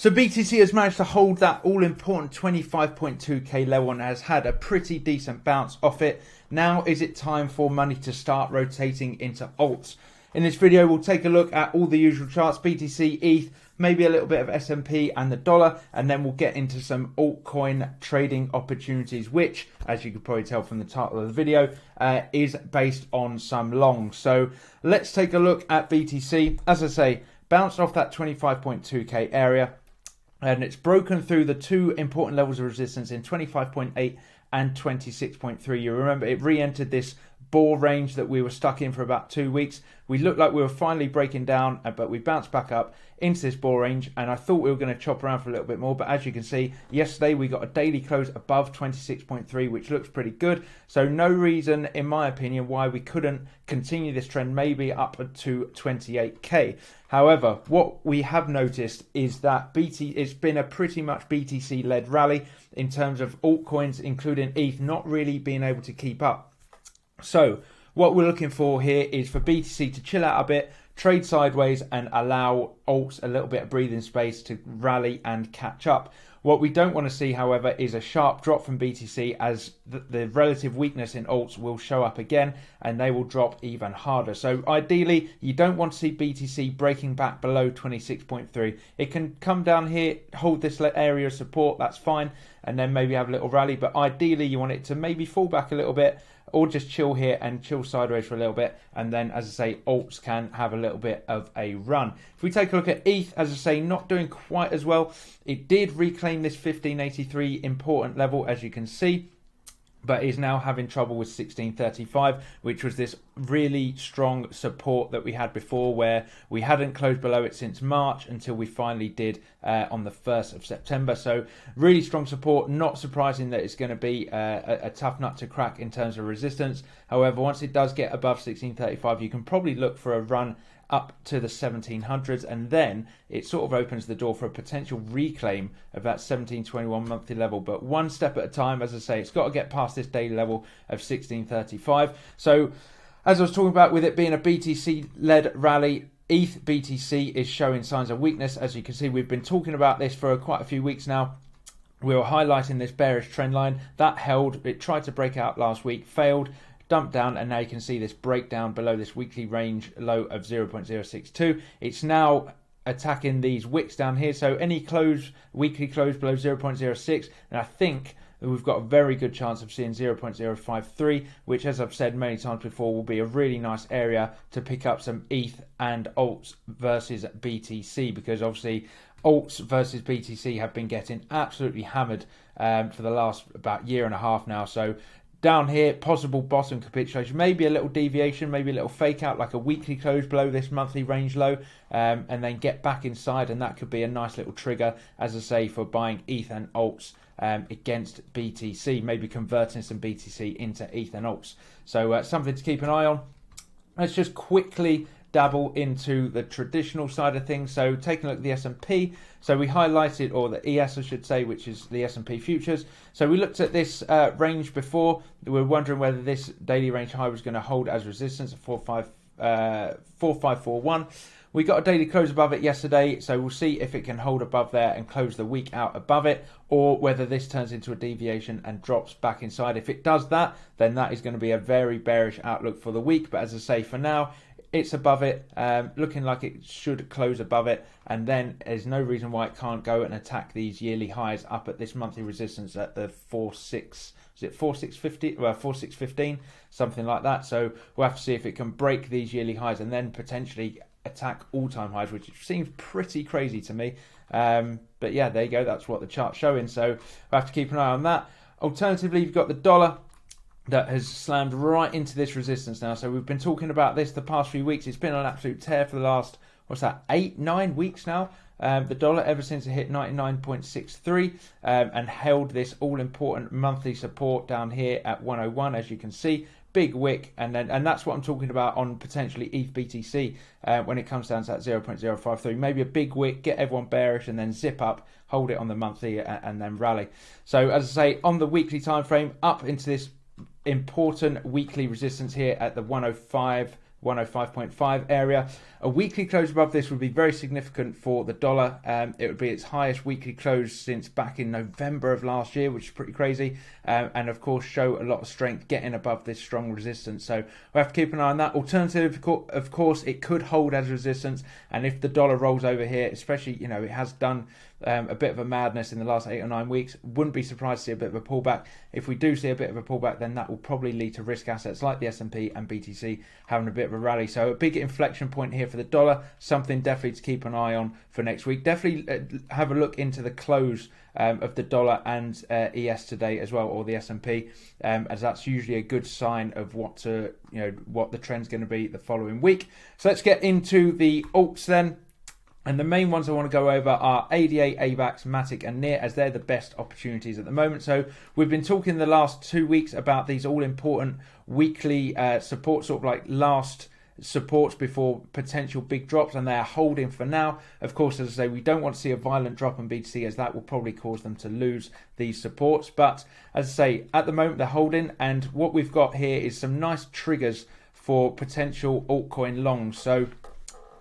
So BTC has managed to hold that all-important 25.2k level and has had a pretty decent bounce off it. Now is it time for money to start rotating into alts? In this video, we'll take a look at all the usual charts, BTC, ETH, maybe a little bit of S&P and the dollar, and then we'll get into some altcoin trading opportunities, which, as you could probably tell from the title of the video, is based on some longs. So let's take a look at BTC. As I say, bounced off that 25.2k area, and it's broken through the two important levels of resistance in 25.8 and 26.3. You remember it re-entered this bull range that we were stuck in for about 2 weeks. We looked like we were finally breaking down, but we bounced back up into this bull range, and I thought we were going to chop around for a little bit more, but as you can see, yesterday we got a daily close above 26.3, which looks pretty good. So no reason, in my opinion, why we couldn't continue this trend maybe up to 28k. However, what we have noticed is that it's been a pretty much BTC-led rally in terms of altcoins, including ETH, not really being able to keep up. So what we're looking for here is for BTC to chill out a bit, trade sideways, and allow alts a little bit of breathing space to rally and catch up. What we don't want to see, however, is a sharp drop from BTC, as the relative weakness in alts will show up again and they will drop even harder. So ideally, you don't want to see BTC breaking back below 26.3. It can come down here, hold this area of support, that's fine, and then maybe have a little rally. But ideally, you want it to maybe fall back a little bit, or just chill here and chill sideways for a little bit, and then, as I say, alts can have a little bit of a run. If we take a look at ETH, as I say, not doing quite as well. It did reclaim this 1583 important level, as you can see, but is now having trouble with 1635, which was this really strong support that we had before, where we hadn't closed below it since March until we finally did on the 1st of September. So really strong support. Not surprising that it's going to be a tough nut to crack in terms of resistance. However, once it does get above 1635, you can probably look for a run up to the 1700s, and then it sort of opens the door for a potential reclaim of that 1721 monthly level. But one step at a time, as I say, it's got to get past this daily level of 1635. So as I was talking about, with it being a BTC-led rally, ETHBTC is showing signs of weakness. As you can see, we've been talking about this for quite a few weeks now. We were highlighting this bearish trend line that held. It tried to break out last week, failed, dumped down, and now you can see this breakdown below this weekly range low of 0.062. It's now attacking these wicks down here, so any weekly close below 0.06, and I think we've got a very good chance of seeing 0.053, which, as I've said many times before, will be a really nice area to pick up some ETH and alts versus BTC, because obviously alts versus BTC have been getting absolutely hammered for the last about year and a half now. So down here, possible bottom capitulation, maybe a little deviation, maybe a little fake out, like a weekly close below this monthly range low, and then get back inside, and that could be a nice little trigger, as I say, for buying ETH and alts against BTC, maybe converting some BTC into ETH and alts. So something to keep an eye on. Let's just quickly dabble into the traditional side of things. So taking a look at the S&P, so we highlighted, or the ES I should say, which is the S&P futures. So we looked at this range before. We were wondering whether this daily range high was going to hold as resistance at 4541. We got a daily close above it yesterday, so we'll see if it can hold above there and close the week out above it, or whether this turns into a deviation and drops back inside. If it does that, then that is going to be a very bearish outlook for the week. But as I say, for now, it's above it, looking like it should close above it, and then there's no reason why it can't go and attack these yearly highs up at this monthly resistance at the 4650, well, 4615, something like that. So we'll have to see if it can break these yearly highs and then potentially attack all-time highs, which seems pretty crazy to me. But yeah, there you go. That's what the chart's showing. So we'll have to keep an eye on that. Alternatively, you've got the dollar that has slammed right into this resistance now. So we've been talking about this the past few weeks. It's been an absolute tear for the last, 8-9 weeks now. The dollar, ever since it hit 99.63 and held this all-important monthly support down here at 101, as you can see. Big wick, and that's what I'm talking about on potentially ETHBTC when it comes down to that 0.053. Maybe a big wick, get everyone bearish, and then zip up, hold it on the monthly, and then rally. So as I say, on the weekly time frame, up into this important weekly resistance here at the 105 105.5 area. A weekly close above this would be very significant for the dollar. It would be its highest weekly close since back in November of last year, which is pretty crazy, and of course show a lot of strength getting above this strong resistance. So we have to keep an eye on that. Alternative, of course, it could hold as resistance, and if the dollar rolls over here, especially, you know, it has done a bit of a madness in the last 8 or 9 weeks, wouldn't be surprised to see a bit of a pullback. If we do see a bit of a pullback, then that will probably lead to risk assets like the S&P and BTC having a bit of a rally. So a big inflection point here for the dollar, something definitely to keep an eye on for next week. Definitely have a look into the close of the dollar and ES today as well, or the S&P, as that's usually a good sign of what the trend's going to be the following week. So let's get into the alts then. And the main ones I want to go over are ADA, AVAX, MATIC and NEAR, as they're the best opportunities at the moment. So we've been talking the last 2 weeks about these all-important weekly support, sort of like last supports before potential big drops, and they're holding for now. Of course, as I say, we don't want to see a violent drop on BTC, as that will probably cause them to lose these supports. But as I say, at the moment they're holding, and what we've got here is some nice triggers for potential altcoin longs. So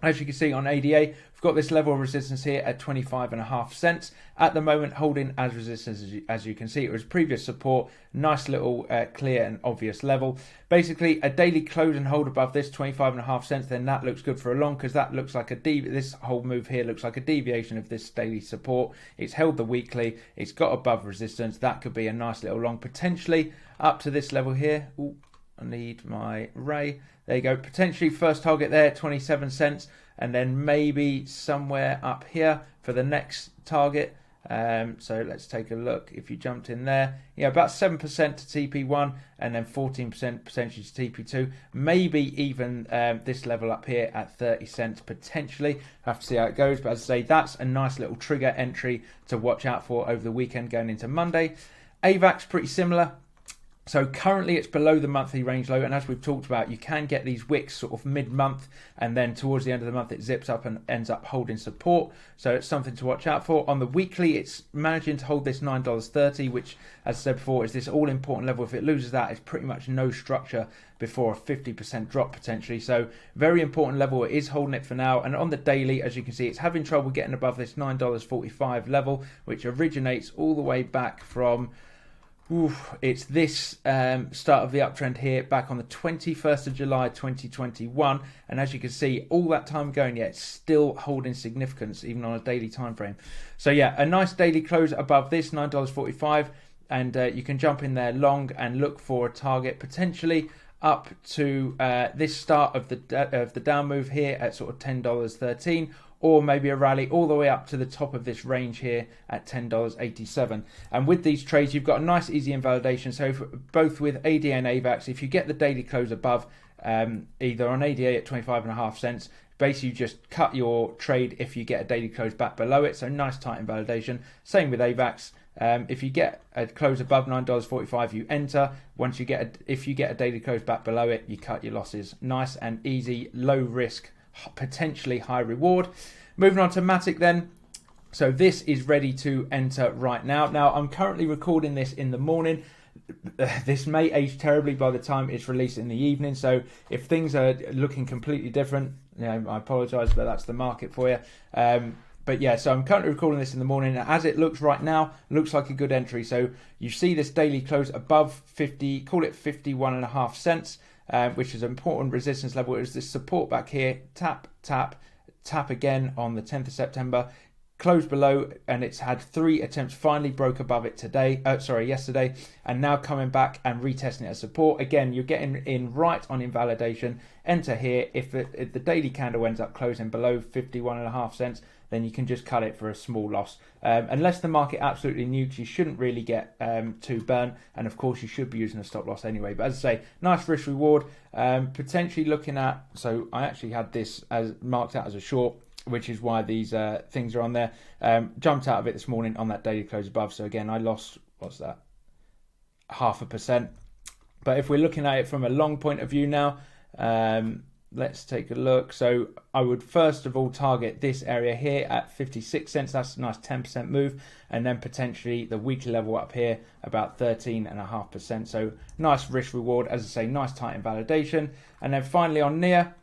as you can see on ADA, we've got this level of resistance here at 25.5 cents. At the moment, holding as resistance, as you can see. It was previous support, nice little clear and obvious level. Basically, a daily close and hold above this 25.5 cents, then that looks good for a long, because that looks like this whole move here looks like a deviation of this daily support. It's held the weekly, it's got above resistance. That could be a nice little long, potentially up to this level here. Ooh, I need my ray. There you go. Potentially first target there, 27 cents. And then maybe somewhere up here for the next target. So let's take a look. If you jumped in there, yeah, about 7% to TP1 and then 14% potentially to TP2. Maybe even this level up here at 30 cents potentially. Have to see how it goes. But as I say, that's a nice little trigger entry to watch out for over the weekend going into Monday. AVAX, pretty similar. So currently it's below the monthly range low, and as we've talked about, you can get these wicks sort of mid-month, and then towards the end of the month it zips up and ends up holding support. So it's something to watch out for. On the weekly, it's managing to hold this $9.30, which, as I said before, is this all-important level. If it loses that, it's pretty much no structure before a 50% drop potentially. So very important level. It is holding it for now. And on the daily, as you can see, it's having trouble getting above this $9.45 level, which originates all the way back from... it's this start of the uptrend here back on the 21st of July 2021, and as you can see, all that time going, yeah, it's still holding significance even on a daily time frame. So yeah, a nice daily close above this $9.45, and you can jump in there long and look for a target potentially up to this start of the down move here at sort of $10.13, or maybe a rally all the way up to the top of this range here at $10.87. And with these trades, you've got a nice easy invalidation. So both with ADA and AVAX, if you get the daily close above, either on ADA at 25.5 cents, basically you just cut your trade if you get a daily close back below it. So nice tight invalidation. Same with AVAX. If you get a close above $9.45, you enter. If you get a daily close back below it, you cut your losses. Nice and easy, low risk, potentially high reward. Moving on to MATIC then. So this is ready to enter right now. Now I'm currently recording this in the morning. This may age terribly by the time it's released in the evening. So if things are looking completely different, I apologize, but that's the market for you. But yeah, so I'm currently recording this in the morning. As it looks right now, looks like a good entry. So you see this daily close above 50, call it 51.5 cents. Which is an important resistance level. It was this support back here, tap, tap, tap again on the 10th of September, close below, and it's had 3 attempts, finally broke above it yesterday, and now coming back and retesting it as support. Again, you're getting in right on invalidation. Enter here. If the daily candle ends up closing below 51.5 cents, then you can just cut it for a small loss. Unless the market absolutely nukes, you shouldn't really get too burnt, and of course you should be using a stop loss anyway. But as I say, nice risk reward. Potentially looking at, so I actually had this as marked out as a short, which is why these things are on there. Jumped out of it this morning on that daily close above, so again I lost, what's that, 0.5%. But if we're looking at it from a long point of view now, let's take a look. So I would first of all target this area here at 56 cents. That's a nice 10% move, and then potentially the weekly level up here about 13.5%. So nice risk reward, as I say, nice tight invalidation. And then finally on NIA,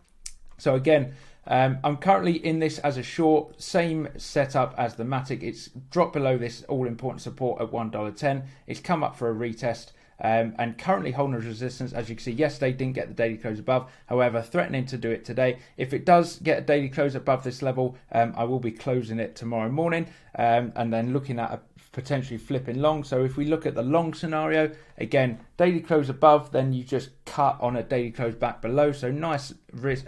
so again, I'm currently in this as a short, same setup as the MATIC. It's dropped below this all important support at $1.10. It's come up for a retest. And currently holding resistance. As you can see, yesterday didn't get the daily close above, however threatening to do it today. If it does get a daily close above this level, I will be closing it tomorrow morning, and then looking at a potentially flipping long. So if we look at the long scenario, again, daily close above, then you just cut on a daily close back below. So nice risk,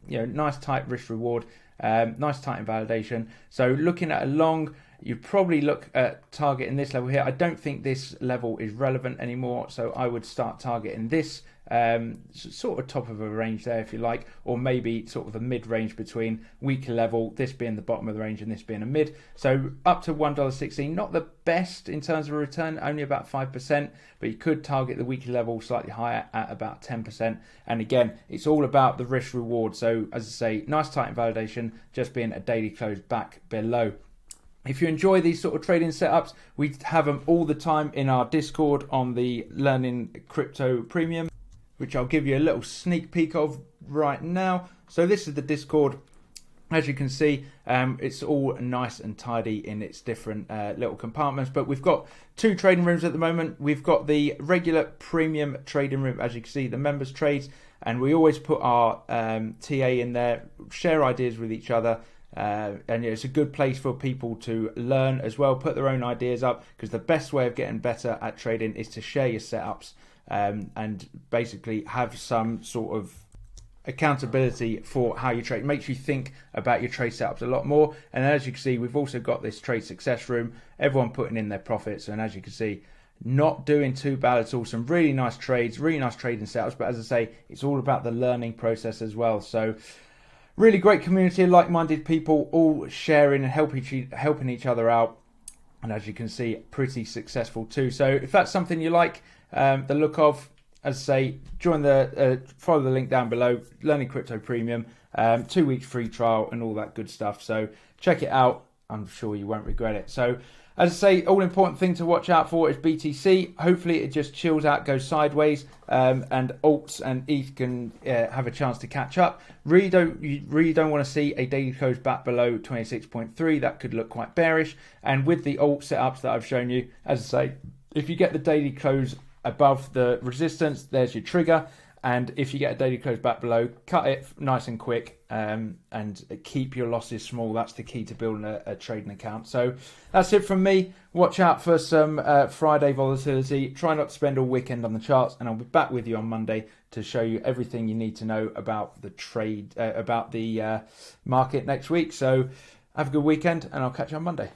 nice tight risk reward, nice tight invalidation. So looking at a long, you probably look at targeting this level here. I don't think this level is relevant anymore, so I would start targeting this sort of top of a range there, if you like, or maybe sort of a mid-range between weekly level, this being the bottom of the range and this being a mid. So up to $1.16, not the best in terms of a return, only about 5%, but you could target the weekly level slightly higher at about 10%. And again, it's all about the risk reward. So as I say, nice tight invalidation, just being a daily close back below. If you enjoy these sort of trading setups, we have them all the time in our Discord on the Learning Crypto Premium, which I'll give you a little sneak peek of right now. So this is the Discord. As you can see, it's all nice and tidy in its different little compartments, but we've got two trading rooms at the moment. We've got the regular premium trading room, as you can see, the members trades, and we always put our TA in there, share ideas with each other. And it's a good place for people to learn as well, put their own ideas up, because the best way of getting better at trading is to share your setups and basically have some sort of accountability for how you trade. It makes you think about your trade setups a lot more. And as you can see, we've also got this trade success room, everyone putting in their profits, and as you can see, not doing too bad at all. Some really nice trades, really nice trading setups, but as I say, it's all about the learning process as well. So really great community, like-minded people, all sharing and helping each other out. And as you can see, pretty successful too. So if that's something you like the look of, as I say, join follow the link down below, Learning Crypto Premium, 2 weeks free trial and all that good stuff. So check it out. I'm sure you won't regret it. So as I say, all important thing to watch out for is BTC. Hopefully it just chills out, goes sideways, and alts and ETH can have a chance to catch up. You really don't want to see a daily close back below 26.3. That could look quite bearish. And with the alt setups that I've shown you, as I say, if you get the daily close above the resistance, there's your trigger. And if you get a daily close back below, cut it nice and quick and keep your losses small. That's the key to building a trading account. So that's it from me. Watch out for some Friday volatility. Try not to spend all weekend on the charts, and I'll be back with you on Monday to show you everything you need to know about the trade, about the market next week. So have a good weekend, and I'll catch you on Monday.